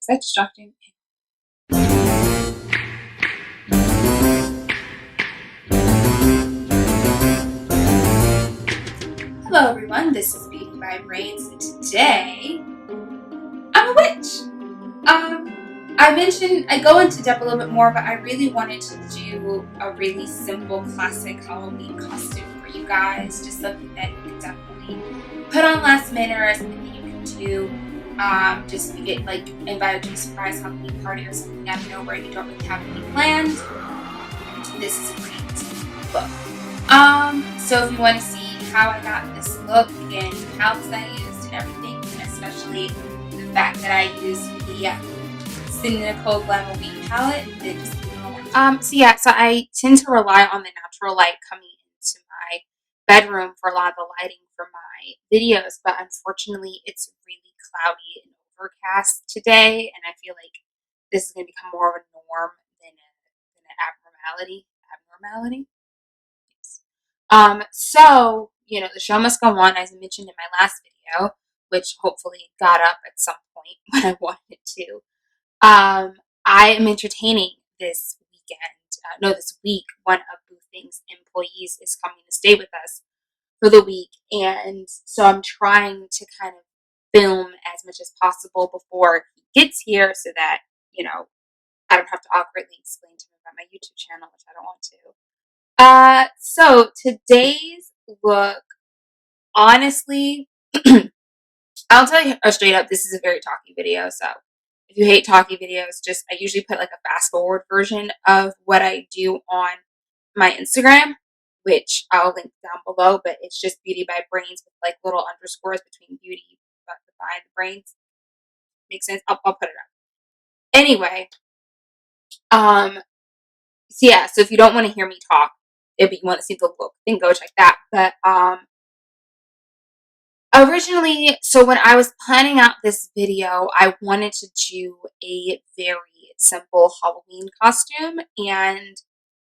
that distracting? Hello everyone, this is Beauty by Brains, and today I'm a witch. I mentioned I go into depth a little bit more, but I really wanted to do a really simple classic Halloween costume for you guys, just something that you can definitely put on last minute or something that you can do just to get like invited to a surprise Halloween party or something out of nowhere and you don't really have any planned. This is a great look. So if you want to see how I got this look and the palettes that I used and everything, and especially the fact that I used the SYDNEYNICOLE Glam-o-Ween palette, then just so I tend to rely on the natural light coming into my bedroom for a lot of the lighting for my videos, but unfortunately it's really cloudy and overcast today, and I feel like this is going to become more of a norm than an abnormality. So, you know, the show must go on, as I mentioned in my last video, which hopefully got up at some point when I wanted it to. I am entertaining this week. One of Boo Thing's employees is coming to stay with us for the week, and so I'm trying to kind of film as much as possible before he gets here so that, you know, I don't have to awkwardly explain to him about my YouTube channel, which I don't want to. So today's look, honestly, I'll tell you straight up, this is a very talky video, so if you hate talky videos, I usually put like a fast forward version of what I do on my Instagram, which I'll link down below, but it's just Beauty by Brains with like little underscores between beauty by the brains. Makes sense? I'll put it up. Anyway, so if you don't want to hear me talk, if you want to see the look, then go check that. But originally, so when I was planning out this video, I wanted to do a very simple Halloween costume, and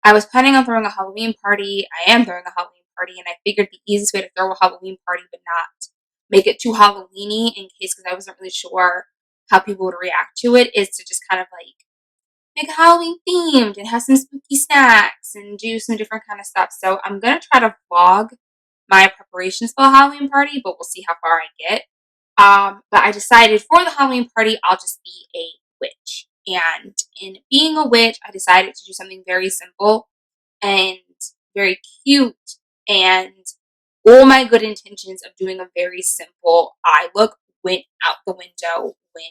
I was planning on throwing a Halloween party. I am throwing a Halloween party, and I figured the easiest way to throw a Halloween party but not make it too Halloween-y because I wasn't really sure how people would react to it is to just kind of like make a Halloween themed and have some spooky snacks and do some different kind of stuff. So I'm going to try to vlog my preparations for the Halloween party, but we'll see how far I get. But I decided for the Halloween party, I'll just be a witch. And in being a witch, I decided to do something very simple and very cute, and all my good intentions of doing a very simple eye look went out the window when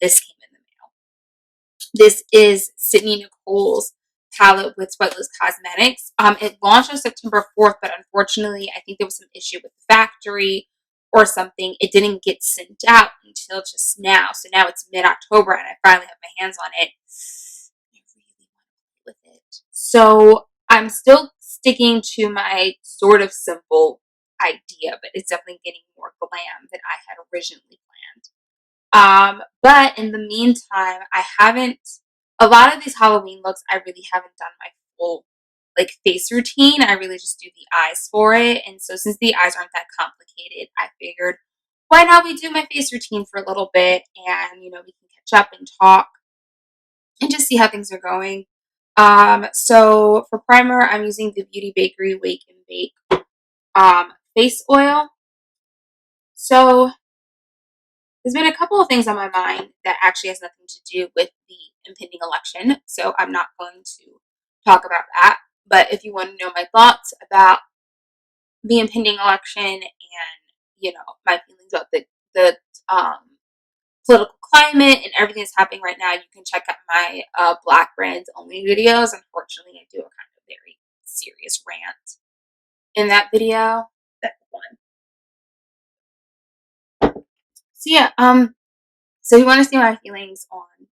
this came in the mail. This is SYDNEYNICOLE's palette with Sweatless Cosmetics. It launched on September 4th, but unfortunately, I think there was some issue with the factory or something. It didn't get sent out until just now. So now it's mid-October, and I finally have my hands on it. I really want to play with it. So I'm still sticking to my sort of simple idea, but it's definitely getting more glam than I had originally planned. But in the meantime, a lot of these Halloween looks, I really haven't done my full, like, face routine. I really just do the eyes for it. And so since the eyes aren't that complicated, I figured, why not we do my face routine for a little bit and, you know, we can catch up and talk and just see how things are going. So for primer, I'm using the Bakerie Wake and Bake, face oil. So there's been a couple of things on my mind that actually has nothing to do with the impending election, so I'm not going to talk about that. But if you want to know my thoughts about the impending election and, you know, my feelings about the political climate and everything that's happening right now, you can check out my Black Brands Only videos. Unfortunately, I do a kind of very serious rant in that video. That's one. So yeah, so you want to see my feelings on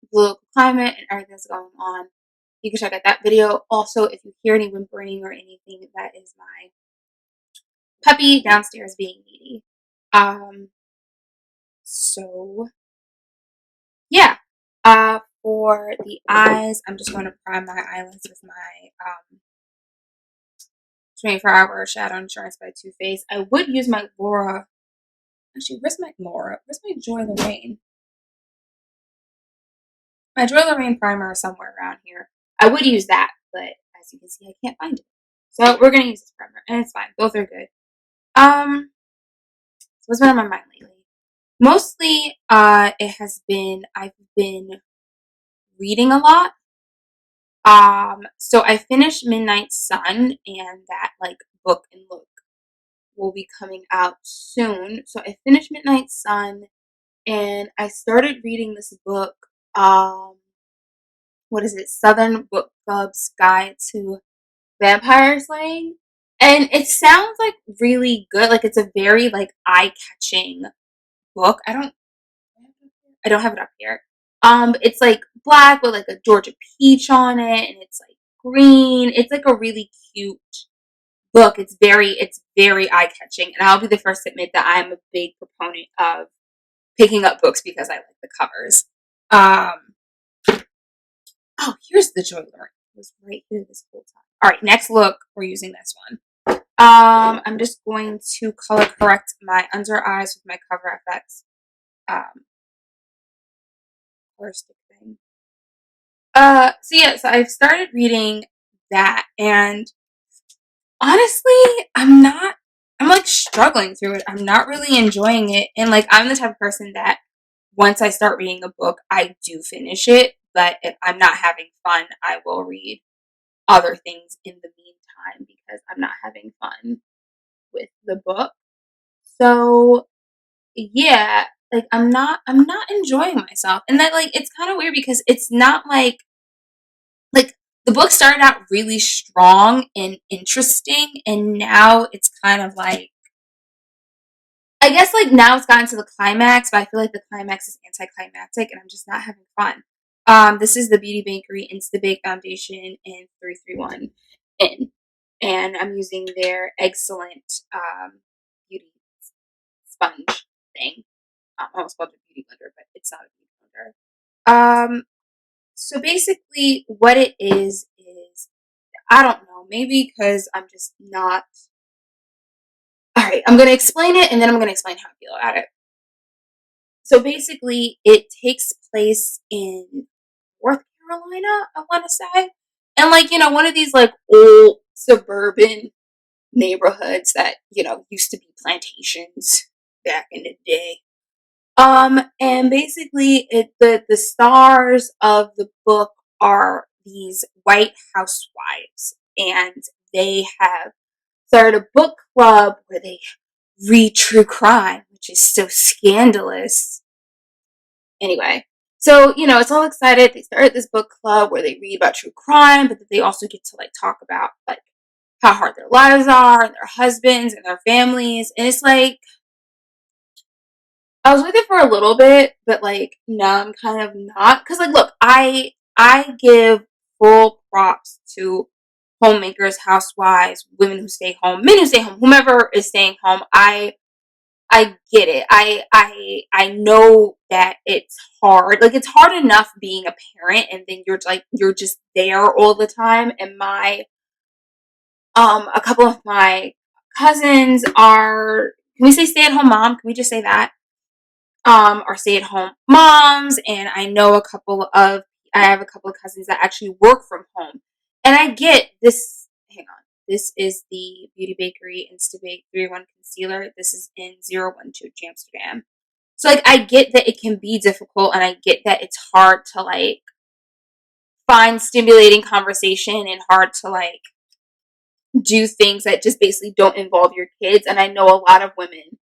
the political climate and everything that's going on, you can check out that video. Also, if you hear any whimpering or anything, that is my puppy downstairs being needy. So yeah, for the eyes, I'm just going to prime my eyelids with my 24-Hour Shadow Insurance by Too Faced. I would use my Aurora Actually, where's my Laura? Where's my Joy Lorraine? My Joy Lorraine primer is somewhere around here. I would use that, but as you can see, I can't find it. So we're gonna use this primer, and it's fine. Both are good. So what's been on my mind lately? Mostly, I've been reading a lot. So I finished Midnight Sun, and that like book and look will be coming out soon. So I finished Midnight Sun, and I started reading this book. What is it? Southern Book Club's Guide to Vampire Slaying, and it sounds like really good. Like it's a very like eye-catching book. I don't have it up here. It's like black with like a Georgia peach on it, and it's like green. It's like a really cute book. It's very eye catching, and I'll be the first to admit that I'm a big proponent of picking up books because I like the covers. Oh, here's the Joy Lorraine. It was right here this whole time. All right, next look, we're using this one. I'm just going to color correct my under eyes with my Cover FX color stick thing. So I've started reading that, and honestly, I'm like struggling through it. I'm not really enjoying it. And like, I'm the type of person that once I start reading a book, I do finish it. But if I'm not having fun, I will read other things in the meantime because I'm not having fun with the book. So yeah, like I'm not enjoying myself. And that like, it's kind of weird because it's not like the book started out really strong and interesting, and now it's kind of like, I guess like now it's gotten to the climax, but I feel like the climax is anticlimactic, and I'm just not having fun. This is the Beauty Bakerie Insta Bake Foundation in 331 in, and I'm using their Eggcelent beauty sponge thing. I almost called it a beauty blender, but it's not a beauty blender. So basically, what it is I don't know, maybe because I'm just not. All right, I'm going to explain it, and then I'm going to explain how I feel about it. So basically, it takes place in North Carolina, I want to say. And like, one of these like old suburban neighborhoods that, used to be plantations back in the day. And basically the stars of the book are these white housewives, and they have started a book club where they read true crime, which is so scandalous. Anyway, so, it's all excited. They started this book club where they read about true crime, but they also get to like talk about like how hard their lives are and their husbands and their families. And it's like, I was with it for a little bit, but like now I'm kind of not. Cause like, look, I give full props to homemakers, housewives, women who stay home, men who stay home, whomever is staying home. I get it. I know that it's hard. Like it's hard enough being a parent, and then you're just there all the time. And a couple of my cousins are, can we say stay at home mom? Can we just say that? Are stay at home moms, and I have a couple of cousins that actually work from home. And I get this. Hang on. This is the Beauty Bakerie Instabake 3-in-1 Concealer. This is in 012 Jamsterdam. So, like, I get that it can be difficult, and I get that it's hard to, like, find stimulating conversation and hard to, like, do things that just basically don't involve your kids. And I know a lot of women,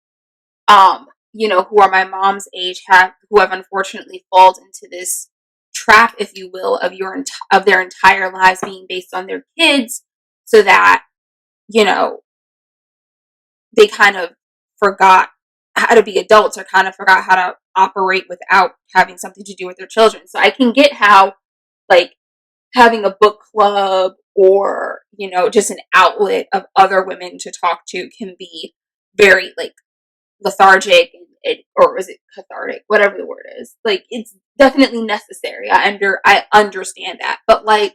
who are my mom's age, who have unfortunately fallen into this trap, if you will, of their entire lives being based on their kids, so that, they kind of forgot how to be adults, or kind of forgot how to operate without having something to do with their children. So I can get how, like, having a book club or, just an outlet of other women to talk to can be very, like, lethargic, or is it cathartic, whatever the word is. Like, it's definitely necessary. I understand that. But, like,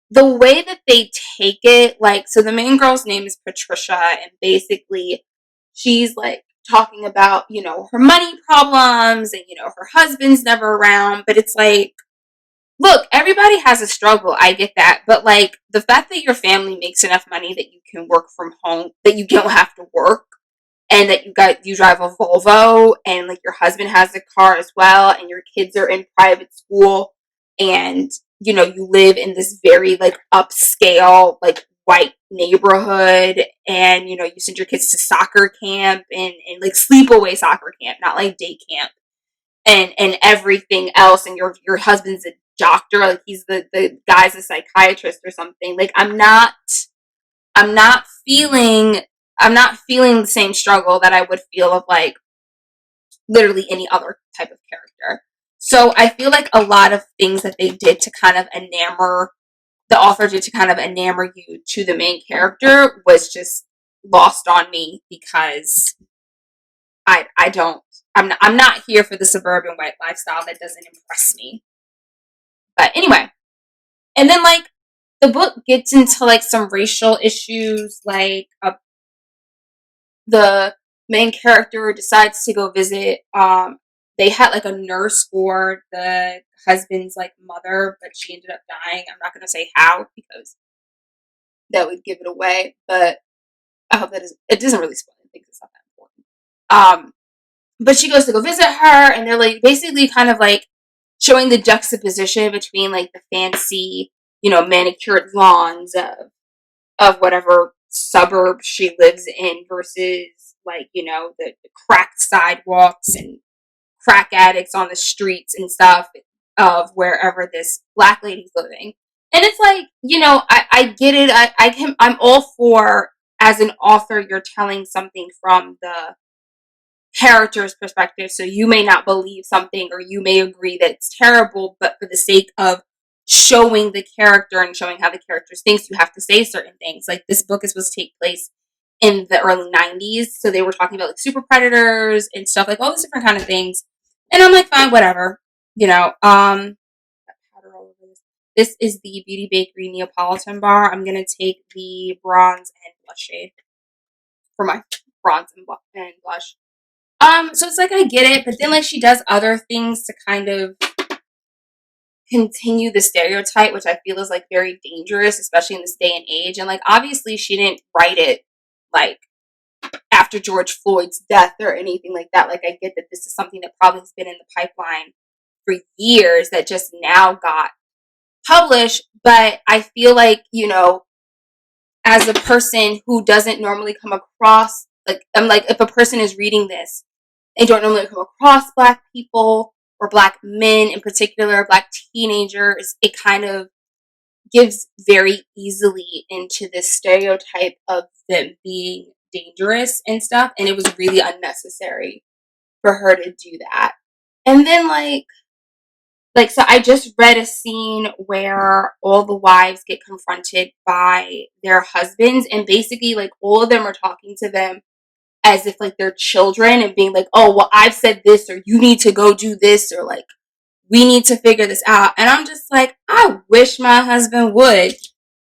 the way that they take it, like, so the main girl's name is Patricia, and basically she's like talking about, you know, her money problems and, you know, her husband's never around. But it's like, look, everybody has a struggle. I get that. But like the fact that your family makes enough money that you can work from home, that you don't have to work, and that you drive a Volvo, and like your husband has a car as well, and your kids are in private school, and you know, you live in this very like upscale, like white neighborhood, and you know, you send your kids to soccer camp and like sleepaway soccer camp, not like day camp, and everything else, and your husband's a doctor, like he's the guy's a psychiatrist or something. Like I'm not feeling I'm not feeling the same struggle that I would feel of like literally any other type of character. So I feel like a lot of things that they did to kind of the author did to kind of enamor you to the main character was just lost on me, because I don't I'm not here for the suburban white lifestyle. That doesn't impress me. But anyway, and then like the book gets into like some racial issues, like the main character decides to go visit. They had like a nurse for the husband's like mother, but she ended up dying. I'm not gonna say how because that would give it away, but I hope it doesn't really spoil anything. It's not that important. But she goes to go visit her, and they're like basically kind of like showing the juxtaposition between like the fancy, you know, manicured lawns of whatever suburb she lives in versus like, you know, the cracked sidewalks and crack addicts on the streets and stuff of wherever this black lady's living. And it's like, you know, I get it. I'm all for, as an author, you're telling something from the character's perspective. So you may not believe something, or you may agree that it's terrible, but for the sake of showing the character and showing how the character thinks, you have to say certain things. Like this book is supposed to take place in the early 90s. So they were talking about like super predators and stuff, like all these different kind of things. And I'm like, fine, whatever. You know, powder all over this. This is the Beauty Bakerie Neopolitan bar. I'm going to take the bronze and blush shade for my bronze and blush. So it's like I get it, but then like she does other things to kind of continue the stereotype, which I feel is like very dangerous, especially in this day and age. And like obviously she didn't write it like after George Floyd's death or anything like that. Like I get that this is something that probably has been in the pipeline for years that just now got published. But I feel like, you know, as a person who doesn't normally come across, like I'm like, if a person is reading this, they don't normally come across black people or black men in particular, black teenagers, it kind of gives very easily into this stereotype of them being dangerous and stuff. And it was really unnecessary for her to do that. And then so I just read a scene where all the wives get confronted by their husbands, and basically like all of them are talking to them as if like they're children and being like, oh, well, I've said this, or you need to go do this, or like, we need to figure this out. And I'm just like, I wish my husband would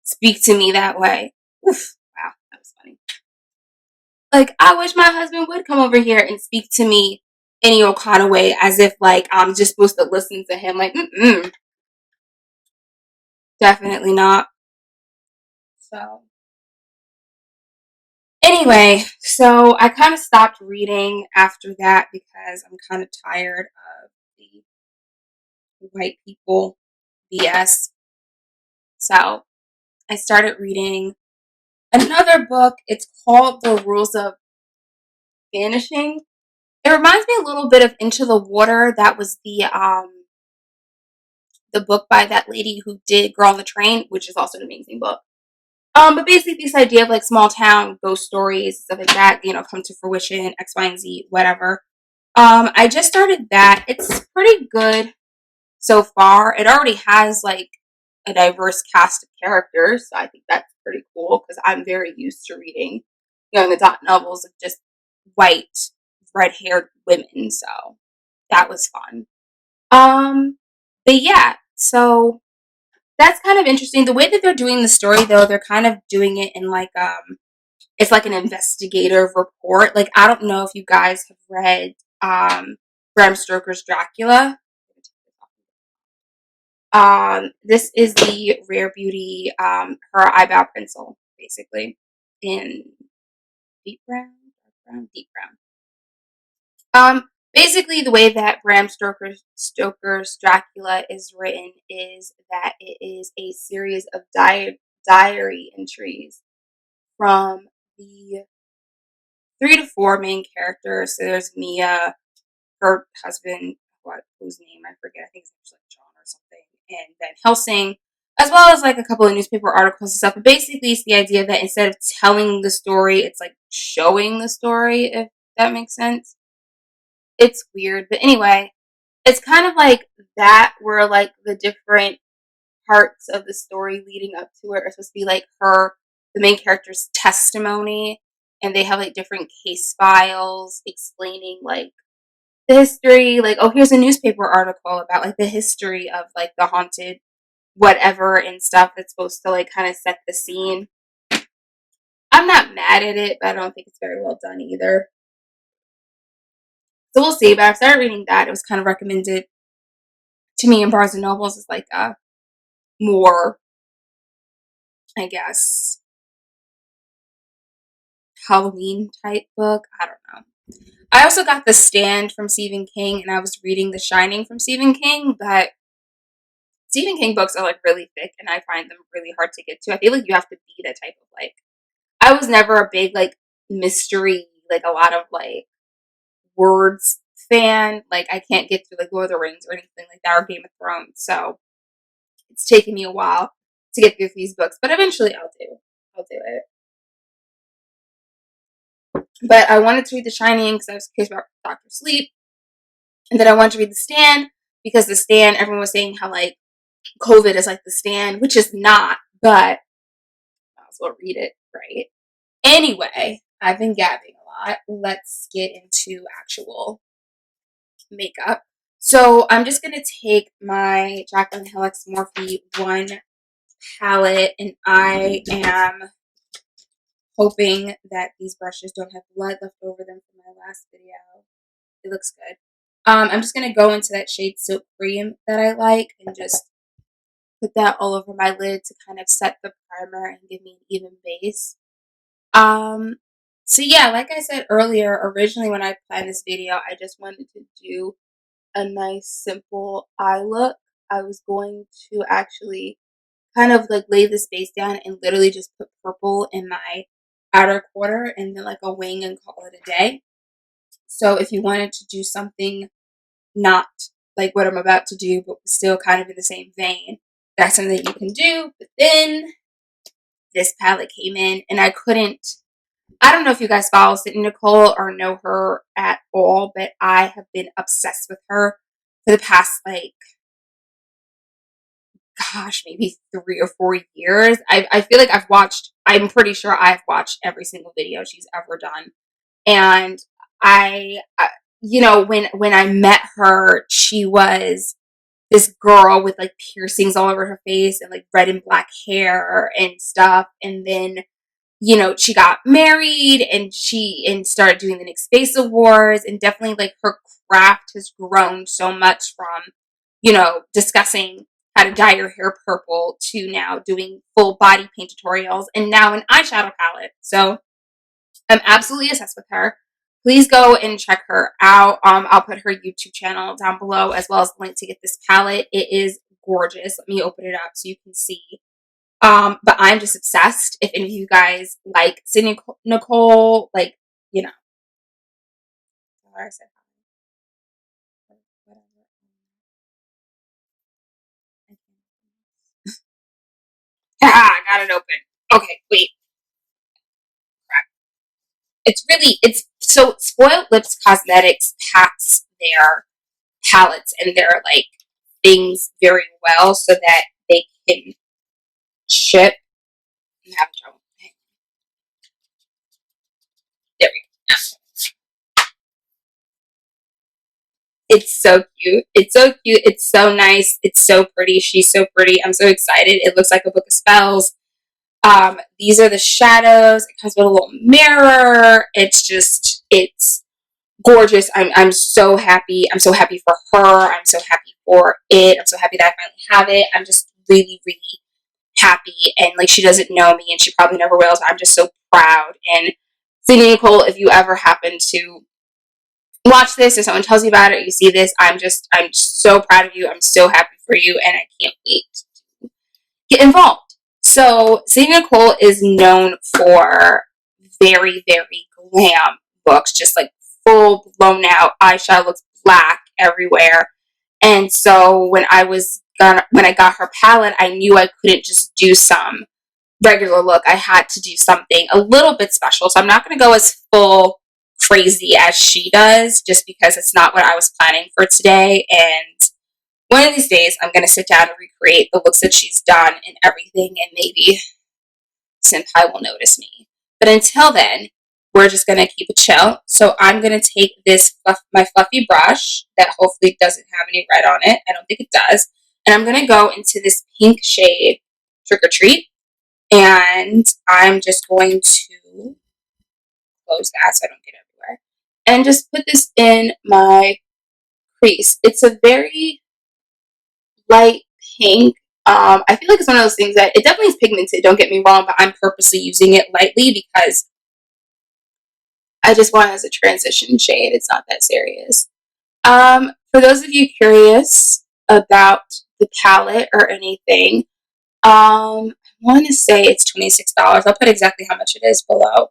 speak to me that way. Oof, wow, that was funny. Like, I wish my husband would come over here and speak to me any old kind of way, as if like I'm just supposed to listen to him. Like, definitely not. So, anyway, so I kind of stopped reading after that because I'm kind of tired of the white people BS. So I started reading another book. It's called The Rules of Vanishing. It reminds me a little bit of Into the Water. That was the book by that lady who did Girl on the Train, which is also an amazing book. But basically this idea of like small town ghost stories, stuff like that, you know, come to fruition, X, Y, and Z, whatever. I just started that. It's pretty good so far. It already has like a diverse cast of characters, so I think that's pretty cool because I'm very used to reading young adult novels of just white, red-haired women. So that was fun. But yeah, so that's kind of interesting. The way that they're doing the story, though, they're kind of doing it in like It's like an investigative report. Like, I don't know if you guys have read Bram Stoker's Dracula. This is the Rare Beauty, her eyebrow pencil, basically, in deep brown, dark brown, deep brown. Basically, the way that Bram Stoker's Dracula is written is that it is a series of diary entries from the 3 to 4 main characters. So there's Mia, her husband, whose name I forget. I think it's like John or something, and Van Helsing, as well as like a couple of newspaper articles and stuff. But basically, it's the idea that instead of telling the story, it's like showing the story. If that makes sense. It's weird, but anyway, it's kind of like that, where like the different parts of the story leading up to it are supposed to be like the main character's testimony, and they have like different case files explaining like the history, like, oh, here's a newspaper article about like the history of like the haunted whatever and stuff that's supposed to like kind of set the scene. I'm not mad at it, but I don't think it's very well done either. So we'll see. But I started reading that. It was kind of recommended to me in Barnes and Nobles as like a more, I guess, Halloween type book. I don't know. I also got The Stand from Stephen King, and I was reading The Shining from Stephen King, but Stephen King books are like really thick, and I find them really hard to get to. I feel like you have to be that type of like. I was never a big like mystery, like a lot of like words fan. Like, I can't get through like Lord of the Rings or anything like that, or Game of Thrones. So it's taken me a while to get through these books, but eventually I'll do it. But I wanted to read The Shining because I was curious about Doctor Sleep, and then I wanted to read The Stand because The Stand, everyone was saying how like COVID is like The Stand, which is not, but I might as well read it, right? Anyway, I've been gabbing a lot. Let's get into actual makeup. So I'm just gonna take my Jaclyn Hill's Morphe 1 palette, and I am hoping that these brushes don't have blood left over them from my last video. It looks good. I'm just going to go into that shade Silk Cream that I like and just put that all over my lid to kind of set the primer and give me an even base. So yeah, like I said earlier, originally when I planned this video, I just wanted to do a nice simple eye look. I was going to actually kind of like lay this base down and literally just put purple in my outer quarter and then like a wing and call it a day. So if you wanted to do something not like what I'm about to do, but still kind of in the same vein, that's something that you can do. But then this palette came in, and I don't know if you guys follow Sydney Nicole or know her at all, but I have been obsessed with her for the past, like, gosh, maybe 3 or 4 years. I feel like I'm pretty sure I've watched every single video she's ever done. And when I met her, she was this girl with like piercings all over her face and like red and black hair and stuff. And then, she got married and started doing the Next Face Awards, and definitely like her craft has grown so much from, discussing how to dye your hair purple to now doing full body paint tutorials and now an eyeshadow palette. So I'm absolutely obsessed with her. Please go and check her out. I'll put her YouTube channel down below, as well as the link to get this palette. It is gorgeous. Let me open it up so you can see. But I'm just obsessed. If any of you guys like Sydney Nicole, like, I said whatever. I got it open. Okay, wait. It's so Spoiled Lips Cosmetics packs their palettes and their like things very well so that they can ship. I'm having trouble. There we go. It's so cute. It's so cute. It's so nice. It's so pretty. She's so pretty. I'm so excited. It looks like a book of spells. These are the shadows. It comes with a little mirror. It's gorgeous. I'm so happy. I'm so happy for her. I'm so happy for it. I'm so happy that I finally have it. I'm just really, really happy. And like, she doesn't know me and she probably never will. So I'm just so proud. And Sydney Nicole, if you ever happen to watch this or someone tells you about it, or you see this, I'm so proud of you. I'm so happy for you. And I can't wait to get involved. So Sydney Nicole is known for very, very glam looks, just like full blown out eyeshadow looks, black everywhere. And so when I got her palette, I knew I couldn't just do some regular look. I had to do something a little bit special. So I'm not going to go as full crazy as she does, just because it's not what I was planning for today. And one of these days, I'm going to sit down and recreate the looks that she's done and everything, and maybe Senpai will notice me. But until then, we're just going to keep it chill. So I'm going to take my fluffy brush that hopefully doesn't have any red on it. I don't think it does. And I'm going to go into this pink shade, Trick or Treat. And I'm just going to close that so I don't get everywhere. And just put this in my crease. It's a very light pink. I feel like it's one of those things that it definitely is pigmented, don't get me wrong, but I'm purposely using it lightly because I just want it as a transition shade. It's not that serious. For those of you curious about the palette or anything, I want to say it's $26. I'll put exactly how much it is below.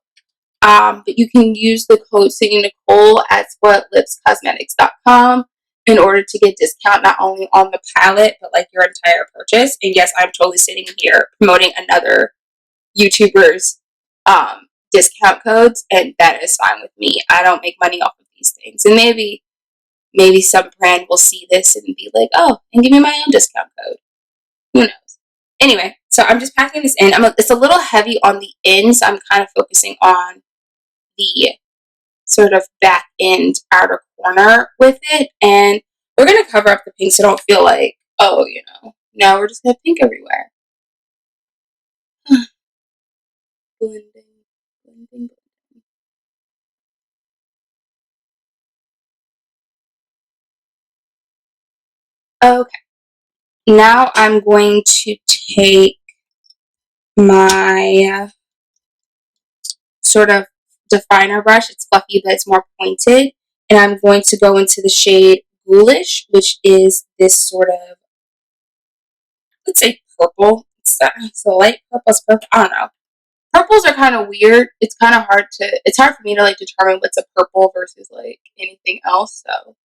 But you can use the code SYDNEYNICOLE at SpoiledLipsCosmetics.com in order to get discount not only on the palette, but like your entire purchase. And yes, I'm totally sitting here promoting another YouTuber's discount codes, and that is fine with me. I don't make money off of these things. And maybe some brand will see this and be like, oh, and give me my own discount code. Who knows? Anyway, so I'm just packing this in. It's a little heavy on the end, so I'm kind of focusing on the sort of back end outer corner with it. And we're going to cover up the pink so don't feel like, oh, now we're just going to have pink everywhere. Blending. Okay. Now I'm going to take my sort of definer brush. It's fluffy, but it's more pointed. And I'm going to go into the shade Ghoulish, which is this sort of, let's say purple. It's a light purple, purple. I don't know. Purples are kind of weird. It's hard for me to like determine what's a purple versus like anything else. So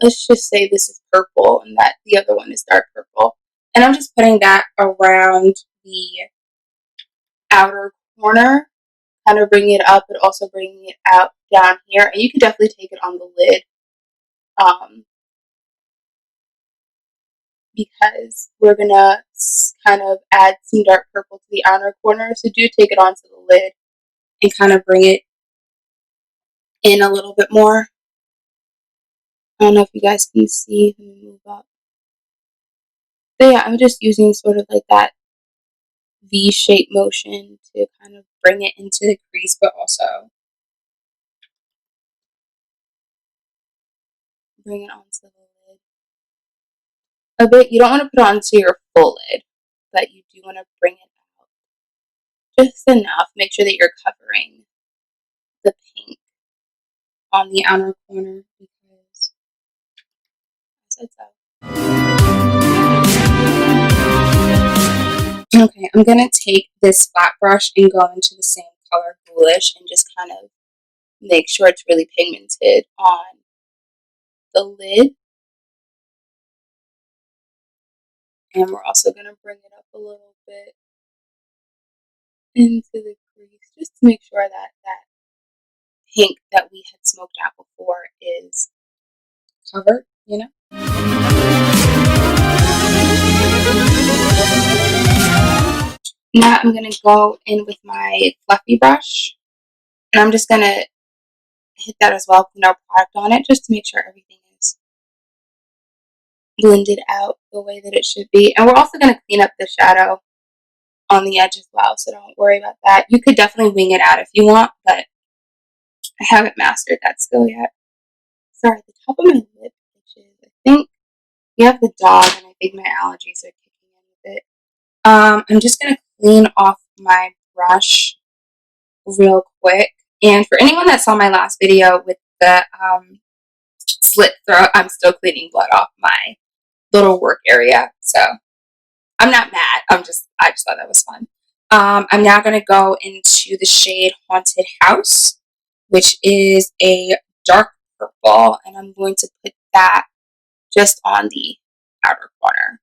let's just say this is purple and that the other one is dark purple. And I'm just putting that around the outer corner, kind of bringing it up, but also bringing it out down here. And you can definitely take it on the lid, because we're gonna kind of add some dark purple to the outer corner. So do take it onto the lid and kind of bring it in a little bit more. I don't know if you guys can see. Let me move up. But yeah, I'm just using sort of like that V-shaped motion to kind of bring it into the crease, but also bring it onto the lid a bit. You don't want to put it onto your full lid, but you do want to bring it out just enough. Make sure that you're covering the pink on the outer corner because I said so. Okay, I'm going to take this flat brush and go into the same color Ghoulish and just kind of make sure it's really pigmented on the lid. And we're also going to bring it up a little bit into the crease just to make sure that that pink that we had smoked out before is covered, Now I'm going to go in with my fluffy brush, and I'm just going to hit that as well with no product on it just to make sure everything is blended out the way that it should be. And we're also going to clean up the shadow on the edge as well, so don't worry about that. You could definitely wing it out if you want, but I haven't mastered that skill yet. Sorry, the top of my lip itches. I think you have the dog, and I think my allergies are kicking in with it. I'm just going to clean off my brush real quick. And for anyone that saw my last video with the slit throat, I'm still cleaning blood off my little work area. So I'm not mad. I just thought that was fun. I'm now going to go into the shade Haunted House, which is a dark purple, and I'm going to put that just on the outer corner.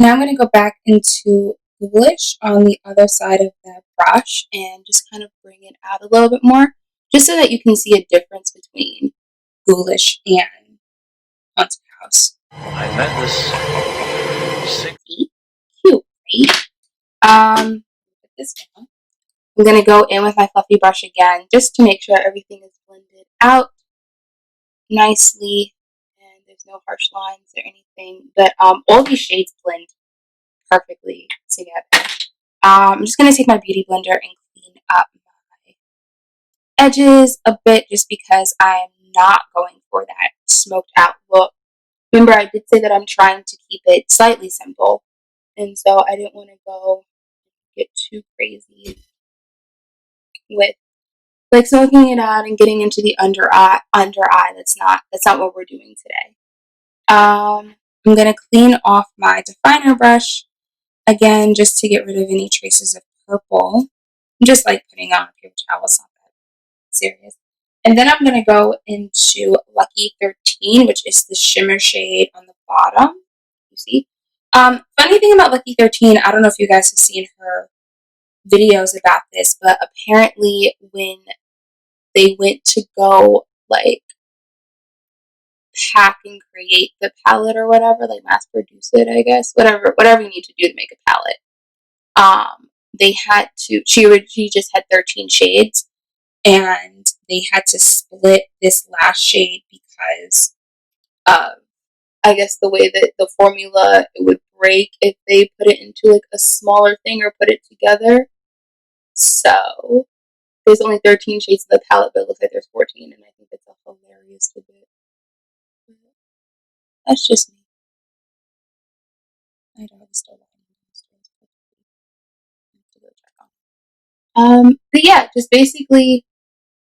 Now I'm going to go back into Ghoulish on the other side of the brush and just kind of bring it out a little bit more, just so that you can see a difference between Ghoulish and Haunted House. I met this cute, right? Put this down. I'm going to go in with my fluffy brush again, just to make sure everything is blended out nicely and there's no harsh lines or anything. But all these shades blend perfectly together. I'm just going to take my beauty blender and clean up my edges a bit, just because I'm not going for that smoked out look. Remember, I did say that I'm trying to keep it slightly simple, and so I didn't want to go get too crazy with like smoking it out and getting into the under eye. That's not what we're doing today. I'm gonna clean off my definer brush again, just to get rid of any traces of purple. I'm just like putting on a paper towel. It's not that serious. And then I'm gonna go into Lucky 13, which is the shimmer shade on the bottom. You see? Funny thing about Lucky 13, I don't know if you guys have seen her videos about this, but apparently when they went to go like pack and create the palette or whatever, like mass produce it, I guess, whatever you need to do to make a palette. They had to. She just had 13 shades, and they had to split this last shade because of, I guess, the way that the formula it would break if they put it into like a smaller thing or put it together. So there's only 13 shades of the palette, but it looks like there's 14, and I think it's a hilarious tidbit. That's just me. My dog is still lying. To go check on. But yeah, just basically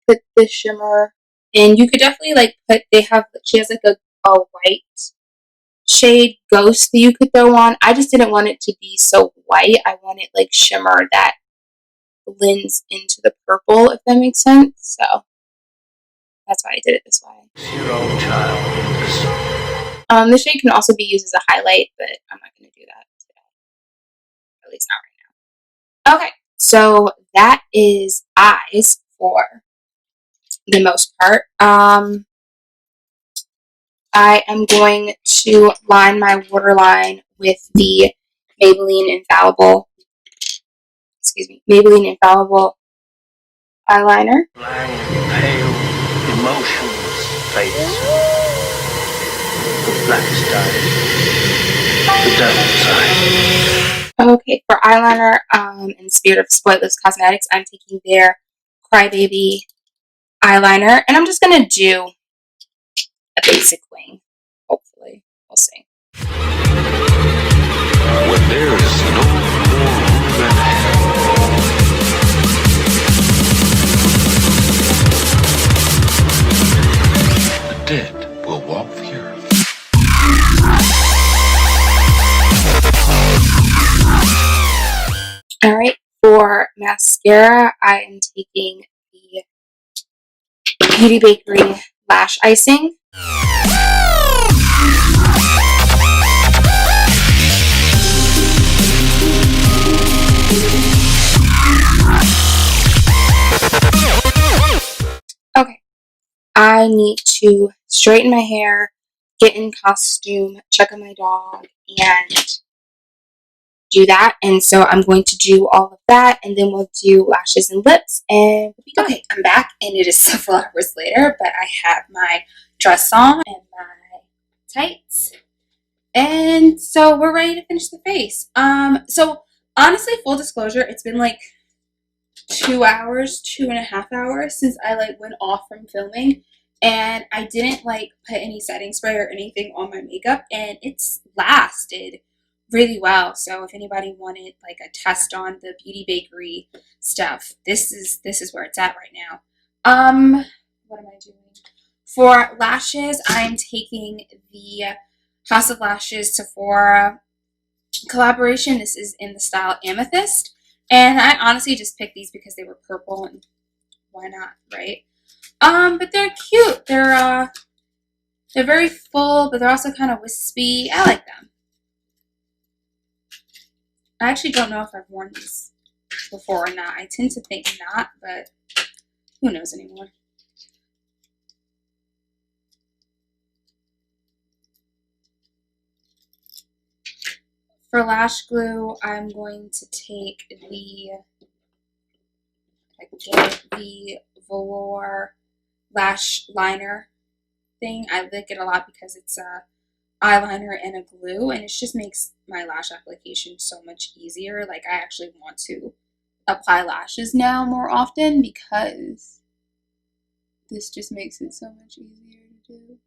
put the shimmer, and you could definitely like put. She has like a white shade Ghost that you could throw on. I just didn't want it to be so white. I wanted like shimmer that blends into the purple, if that makes sense. So that's why I did it this way. Zero child. The shade can also be used as a highlight, but I'm not going to do that today. At least not right now. Okay, so that is eyes for the most part. I am going to line my waterline with the Maybelline Infallible eyeliner. Blank, pale, emotionless face. The black style. The devil's eye. Okay, for eyeliner, in the spirit of Spotless Cosmetics, I'm taking their Crybaby eyeliner, and I'm just going to do a basic wing, hopefully. We'll see. When there is no more room than hell, the dead will walk the earth. Alright, for mascara, I am taking the Beauty Bakerie Lash Icing. Okay, I need to straighten my hair, get in costume, check on my dog, and do that. And so I'm going to do all of that, and then we'll do lashes and lips, and we'll be done. Okay, I'm back, and it is several hours later, but I have my dress on and my tights, and so we're ready to finish the face. So honestly, full disclosure, it's been like 2.5 hours since I like went off from filming, and I didn't like put any setting spray or anything on my makeup, and it's lasted really well. So if anybody wanted like a test on the Beauty Bakerie stuff, this is where it's at right now. What am I doing? For lashes, I'm taking the House of Lashes Sephora collaboration. This is in the style Amythest, and I honestly just picked these because they were purple, and why not, right? But they're cute. They're very full, but they're also kind of wispy. I like them. I actually don't know if I've worn these before or not. I tend to think not, but who knows anymore. For lash glue, I'm going to take the Velour lash liner thing. I like it a lot because it's a eyeliner and a glue, and it just makes my lash application so much easier. Like, I actually want to apply lashes now more often because this just makes it so much easier to do.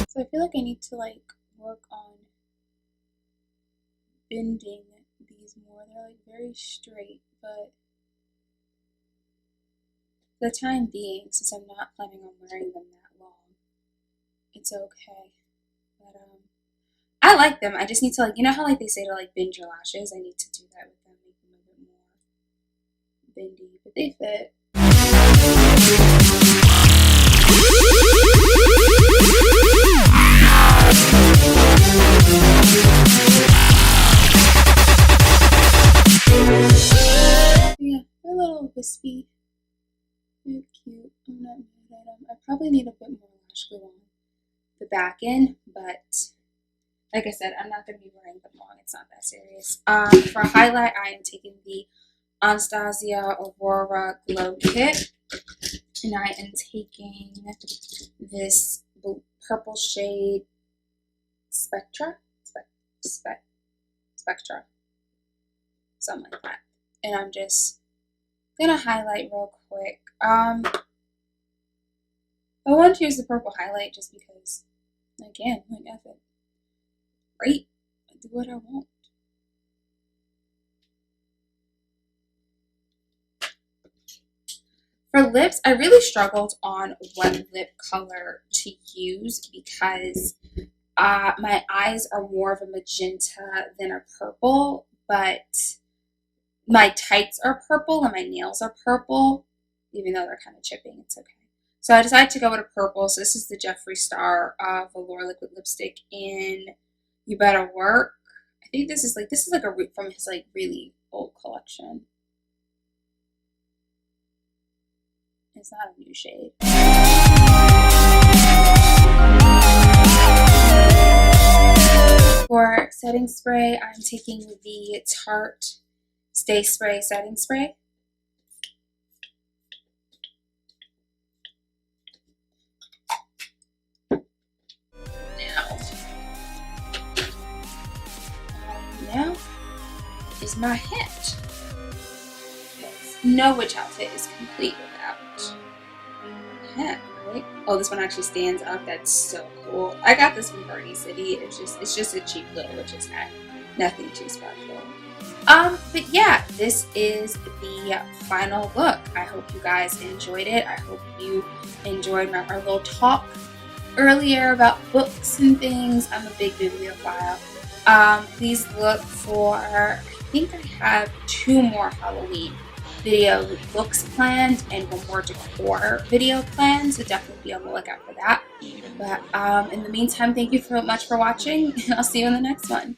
So I feel like I need to like work on bending these more. They're like very straight, but for the time being, since I'm not planning on wearing them that long, it's okay. But I like them. I just need to, like, you know how like they say to like bend your lashes? I need to do that with them, make them a bit more bendy, but they fit. Yeah, they're a little wispy. They're cute. I'm not mad at them. I probably need a bit more lash glue on the back end, but like I said, I'm not going to be wearing them long. It's not that serious. For highlight, I am taking the Anastasia Aurora Glow Kit, and I am taking this purple shade Spectra, something like that. And I'm just gonna highlight real quick. I want to use the purple highlight just because, again, like, F it. Great, I do what I want. For lips, I really struggled on what lip color to use because my eyes are more of a magenta than a purple, but my tights are purple and my nails are purple, even though they're kind of chipping. It's okay. So I decided to go with a purple. So this is the Jeffree Star Velour liquid lipstick in You Better Work. I think this is like a from his like really old collection. It's not a new shade. For setting spray, I'm taking the Tarte Stay Spray setting spray. Now is my hat. No witch outfit is complete without a hat, right? Oh, this one actually stands up. That's so cool. I got this from Party City. It's just a cheap little witch's hat. Nothing too special. But yeah, this is the final look. I hope you guys enjoyed it. I hope you enjoyed our little talk earlier about books and things. I'm a big bibliophile. Please look for, I think I have 2 more Halloween video looks planned and 1 more decor video planned, so definitely be on the lookout for that. But in the meantime, thank you so much for watching, and I'll see you in the next one.